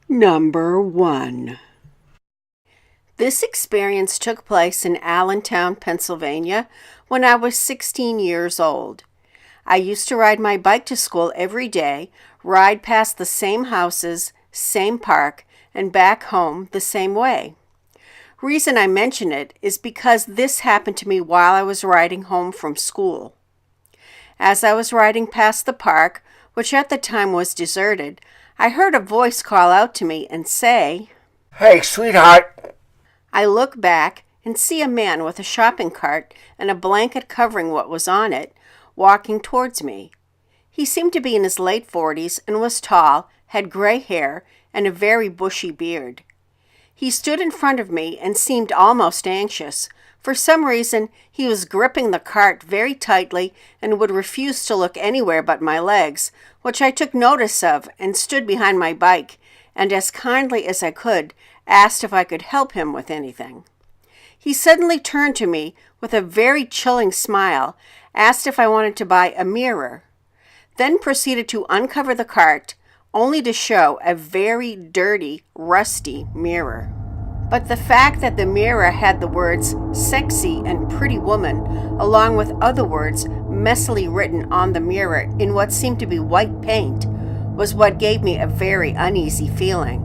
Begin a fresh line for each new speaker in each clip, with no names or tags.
Number 1. This experience took place in Allentown, Pennsylvania, when I was 16 years old. I used to ride my bike to school every day, ride past the same houses, same park, and back home the same way. Reason I mention it is because this happened to me while I was riding home from school. As I was riding past the park, which at the time was deserted, I heard a voice call out to me and say,
"Hey, sweetheart."
I look back and see a man with a shopping cart and a blanket covering what was on it, walking towards me. He seemed to be in his late 40s and was tall, had gray hair, and a very bushy beard. He stood in front of me and seemed almost anxious. For some reason, he was gripping the cart very tightly and would refuse to look anywhere but my legs, which I took notice of and stood behind my bike, and as kindly as I could, asked if I could help him with anything. He suddenly turned to me with a very chilling smile, asked if I wanted to buy a mirror, then proceeded to uncover the cart, only to show a very dirty, rusty mirror. But the fact that the mirror had the words sexy and pretty woman, along with other words messily written on the mirror in what seemed to be white paint, was what gave me a very uneasy feeling.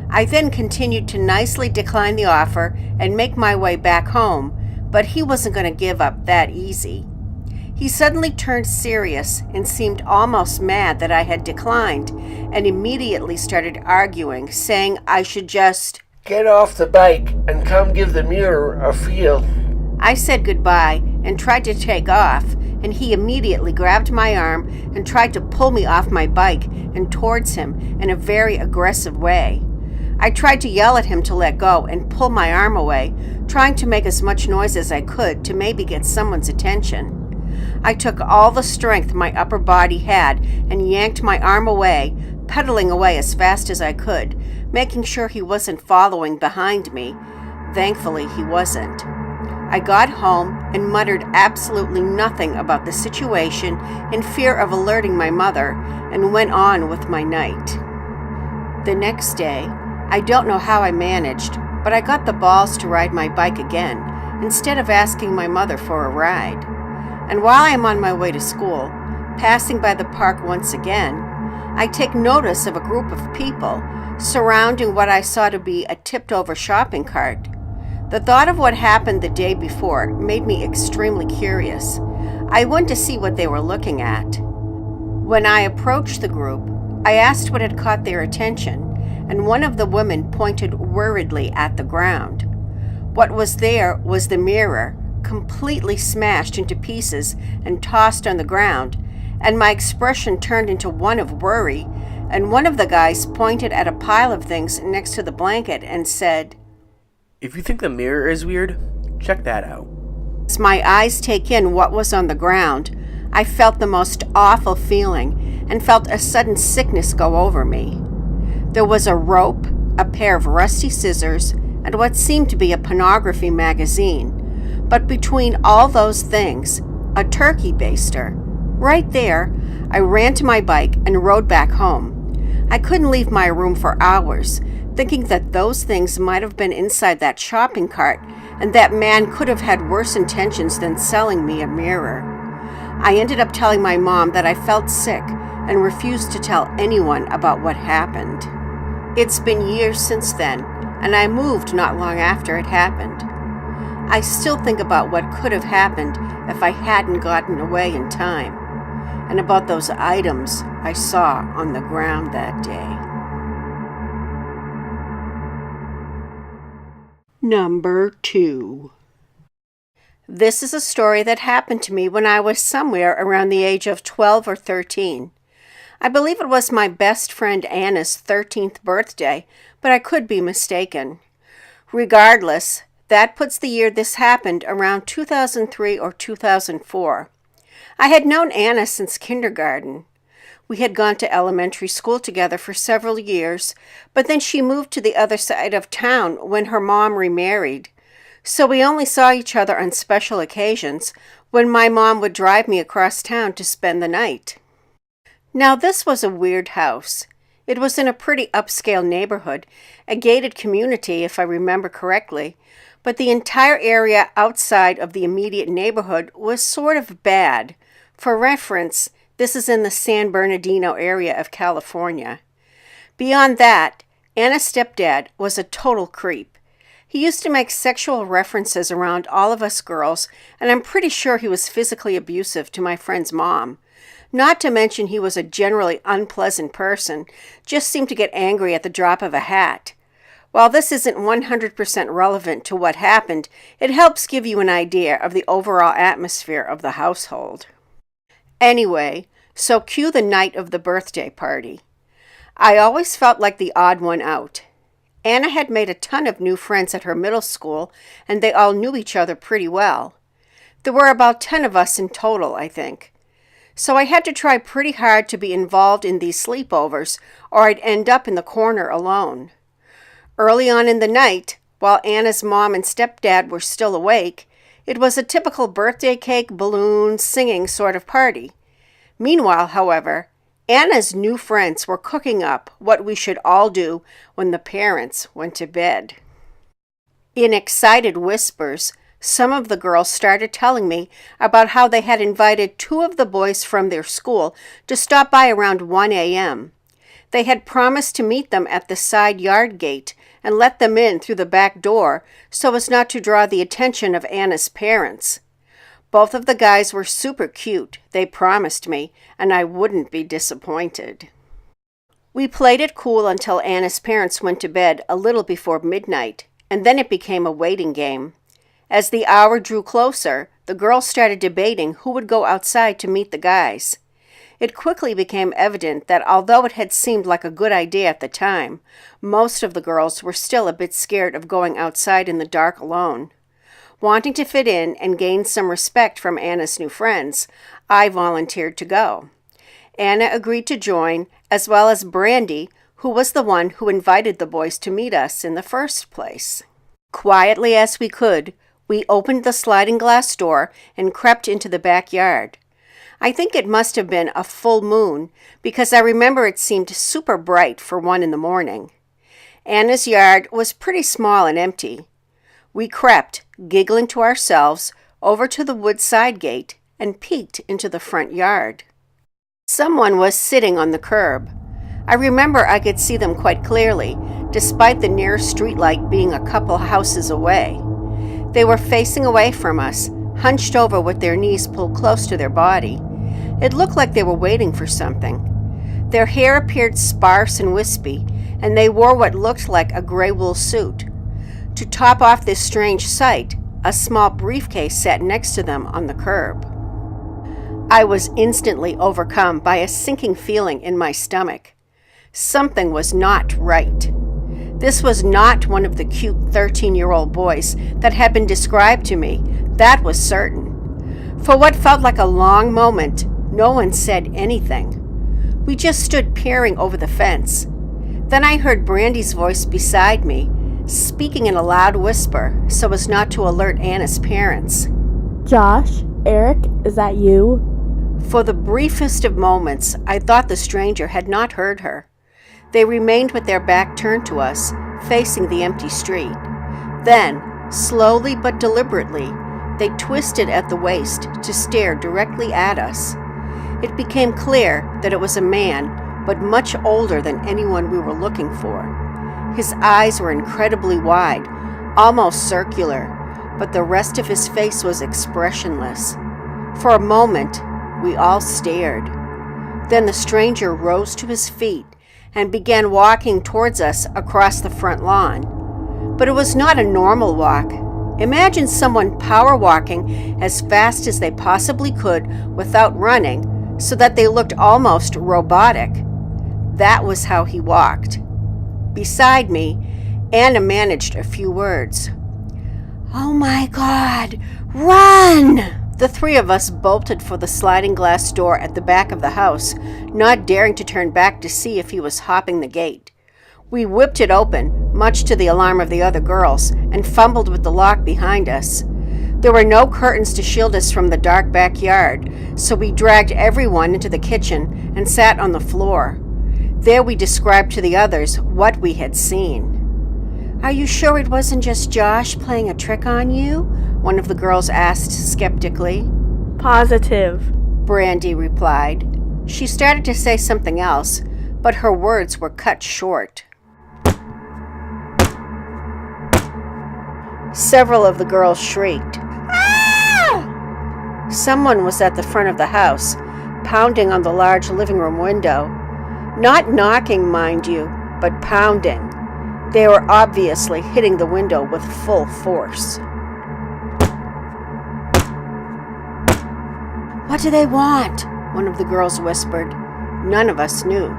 I then continued to nicely decline the offer and make my way back home, but he wasn't going to give up that easy. He suddenly turned serious and seemed almost mad that I had declined, and immediately started arguing, saying I should just
"Get off the bike and come give the mirror a feel."
I said goodbye and tried to take off, and he immediately grabbed my arm and tried to pull me off my bike and towards him in a very aggressive way. I tried to yell at him to let go and pull my arm away, trying to make as much noise as I could to maybe get someone's attention. I took all the strength my upper body had and yanked my arm away, pedaling away as fast as I could, making sure he wasn't following behind me. Thankfully, he wasn't. I got home and muttered absolutely nothing about the situation in fear of alerting my mother, and went on with my night. The next day, I don't know how I managed, but I got the balls to ride my bike again, instead of asking my mother for a ride. And while I am on my way to school, passing by the park once again, I take notice of a group of people surrounding what I saw to be a tipped-over shopping cart. The thought of what happened the day before made me extremely curious. I went to see what they were looking at. When I approached the group, I asked what had caught their attention, and one of the women pointed worriedly at the ground. What was there was the mirror, completely smashed into pieces and tossed on the ground, and my expression turned into one of worry, and one of the guys pointed at a pile of things next to the blanket and said,
"If you think the mirror is weird, check that out."
As my eyes take in what was on the ground, I felt the most awful feeling and felt a sudden sickness go over me. There was a rope, a pair of rusty scissors, and what seemed to be a pornography magazine. But between all those things, a turkey baster. Right there, I ran to my bike and rode back home. I couldn't leave my room for hours, thinking that those things might have been inside that shopping cart, and that man could have had worse intentions than selling me a mirror. I ended up telling my mom that I felt sick and refused to tell anyone about what happened. It's been years since then, and I moved not long after it happened. I still think about what could have happened if I hadn't gotten away in time, and about those items I saw on the ground that day. Number 2. This is a story that happened to me when I was somewhere around the age of 12 or 13. I believe it was my best friend Anna's 13th birthday, but I could be mistaken. Regardless, that puts the year this happened around 2003 or 2004. I had known Anna since kindergarten. We had gone to elementary school together for several years, but then she moved to the other side of town when her mom remarried. So we only saw each other on special occasions when my mom would drive me across town to spend the night. Now this was a weird house. It was in a pretty upscale neighborhood, a gated community if I remember correctly, but the entire area outside of the immediate neighborhood was sort of bad. For reference, this is in the San Bernardino area of California. Beyond that, Anna's stepdad was a total creep. He used to make sexual references around all of us girls, and I'm pretty sure he was physically abusive to my friend's mom. Not to mention he was a generally unpleasant person, just seemed to get angry at the drop of a hat. While this isn't 100% relevant to what happened, it helps give you an idea of the overall atmosphere of the household. Anyway, so cue the night of the birthday party. I always felt like the odd one out. Anna had made a ton of new friends at her middle school, and they all knew each other pretty well. There were about 10 of us in total, I think. So I had to try pretty hard to be involved in these sleepovers, or I'd end up in the corner alone. Early on in the night, while Anna's mom and stepdad were still awake, it was a typical birthday cake, balloons, singing sort of party. Meanwhile, however, Anna's new friends were cooking up what we should all do when the parents went to bed. In excited whispers, some of the girls started telling me about how they had invited 2 of the boys from their school to stop by around 1 a.m. They had promised to meet them at the side yard gate and let them in through the back door so as not to draw the attention of Anna's parents. Both of the guys were super cute, they promised me, and I wouldn't be disappointed. We played it cool until Anna's parents went to bed a little before midnight, and then it became a waiting game. As the hour drew closer, the girls started debating who would go outside to meet the guys. It quickly became evident that although it had seemed like a good idea at the time, most of the girls were still a bit scared of going outside in the dark alone. Wanting to fit in and gain some respect from Anna's new friends, I volunteered to go. Anna agreed to join, as well as Brandy, who was the one who invited the boys to meet us in the first place. Quietly as we could, we opened the sliding glass door and crept into the backyard. I think it must have been a full moon, because I remember it seemed super bright for 1 a.m. Anna's yard was pretty small and empty. We crept, giggling to ourselves, over to the wood side gate and peeked into the front yard. Someone was sitting on the curb. I remember I could see them quite clearly, despite the nearest streetlight being a couple houses away. They were facing away from us, hunched over with their knees pulled close to their body. It looked like they were waiting for something. Their hair appeared sparse and wispy, and they wore what looked like a gray wool suit. To top off this strange sight, a small briefcase sat next to them on the curb. I was instantly overcome by a sinking feeling in my stomach. Something was not right. This was not one of the cute 13-year-old boys that had been described to me, that was certain. For what felt like a long moment, no one said anything. We just stood peering over the fence. Then I heard Brandy's voice beside me, speaking in a loud whisper so as not to alert Anna's parents.
Josh, Eric, is that you?
For the briefest of moments, I thought the stranger had not heard her. They remained with their back turned to us, facing the empty street. Then, slowly but deliberately, they twisted at the waist to stare directly at us. It became clear that it was a man, but much older than anyone we were looking for. His eyes were incredibly wide, almost circular, but the rest of his face was expressionless. For a moment, we all stared. Then the stranger rose to his feet and began walking towards us across the front lawn. But it was not a normal walk. Imagine someone power walking as fast as they possibly could without running, so that they looked almost robotic. That was how he walked. Beside me, Anna managed a few words. "Oh my God, run!" The 3 of us bolted for the sliding glass door at the back of the house, not daring to turn back to see if he was hopping the gate. We whipped it open, much to the alarm of the other girls, and fumbled with the lock behind us. There were no curtains to shield us from the dark backyard, so we dragged everyone into the kitchen and sat on the floor. There we described to the others what we had seen. "Are you sure it wasn't just Josh playing a trick on you?" one of the girls asked skeptically.
Positive.
Brandy replied. She started to say something else, but her words were cut short. Several of the girls shrieked. "Ah!" Someone was at the front of the house, pounding on the large living room window. Not knocking, mind you, but pounding. They were obviously hitting the window with full force. "What do they want?" one of the girls whispered. None of us knew.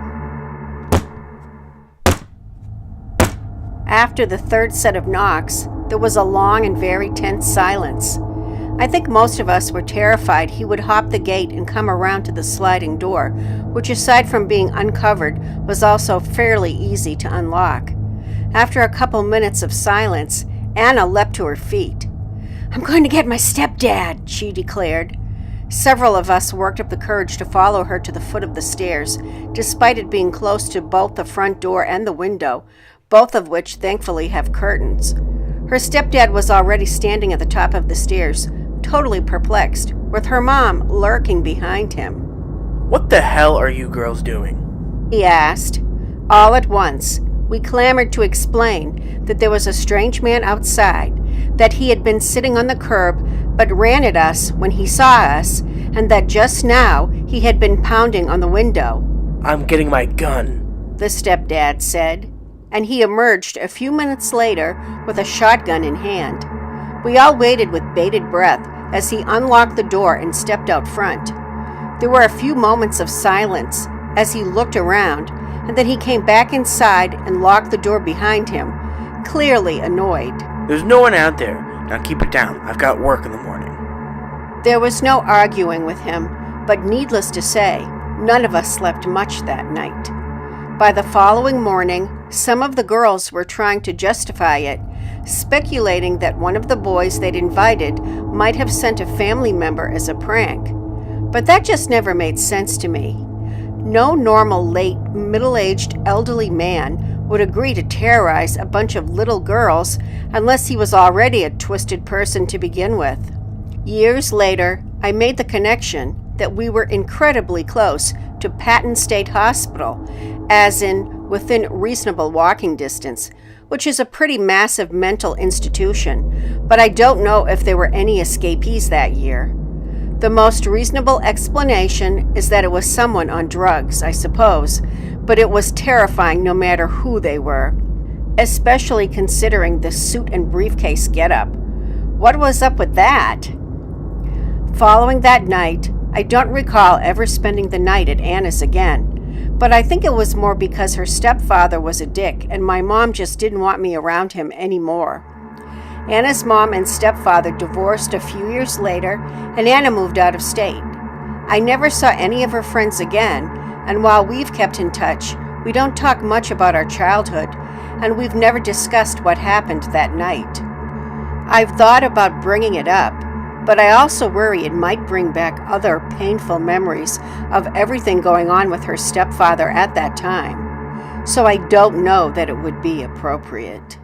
After the third set of knocks, there was a long and very tense silence. I think most of us were terrified he would hop the gate and come around to the sliding door, which aside from being uncovered, was also fairly easy to unlock. After a couple minutes of silence, Anna leapt to her feet. "I'm going to get my stepdad," she declared. Several of us worked up the courage to follow her to the foot of the stairs, despite it being close to both the front door and the window, both of which thankfully have curtains. Her stepdad was already standing at the top of the stairs, totally perplexed, with her mom lurking behind him.
What the hell are you girls doing?
He asked. All at once, we clamored to explain that there was a strange man outside, that he had been sitting on the curb but ran at us when he saw us, and that just now he had been pounding on the window.
"I'm getting my gun,"
the stepdad said, and he emerged a few minutes later with a shotgun in hand. We all waited with bated breath as he unlocked the door and stepped out front. There were a few moments of silence as he looked around, and then he came back inside and locked the door behind him, clearly annoyed.
"There's no one out there. Now keep it down. I've got work in the morning."
There was no arguing with him, but needless to say, none of us slept much that night. By the following morning, some of the girls were trying to justify it, speculating that one of the boys they'd invited might have sent a family member as a prank. But that just never made sense to me. No normal late, middle-aged, elderly man would agree to terrorize a bunch of little girls unless he was already a twisted person to begin with. Years later, I made the connection that we were incredibly close to Patton State Hospital, as in within reasonable walking distance, which is a pretty massive mental institution, but I don't know if there were any escapees that year. The most reasonable explanation is that it was someone on drugs, I suppose, but it was terrifying no matter who they were, especially considering the suit and briefcase getup. What was up with that? Following that night, I don't recall ever spending the night at Anna's again, but I think it was more because her stepfather was a dick and my mom just didn't want me around him anymore. Anna's mom and stepfather divorced a few years later, and Anna moved out of state. I never saw any of her friends again, and while we've kept in touch, we don't talk much about our childhood, and we've never discussed what happened that night. I've thought about bringing it up, but I also worry it might bring back other painful memories of everything going on with her stepfather at that time. So I don't know that it would be appropriate.